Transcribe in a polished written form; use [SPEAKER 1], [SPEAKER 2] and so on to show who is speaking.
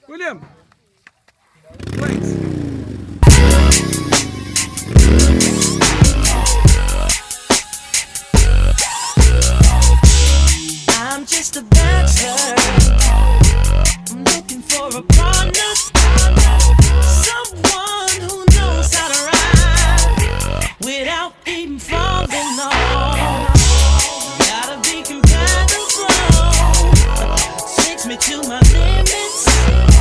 [SPEAKER 1] William, wait.
[SPEAKER 2] I'm just a bachelor. I'm looking for a partner, someone who knows how to ride without even falling off. Gotta be compatible, takes me to my limits.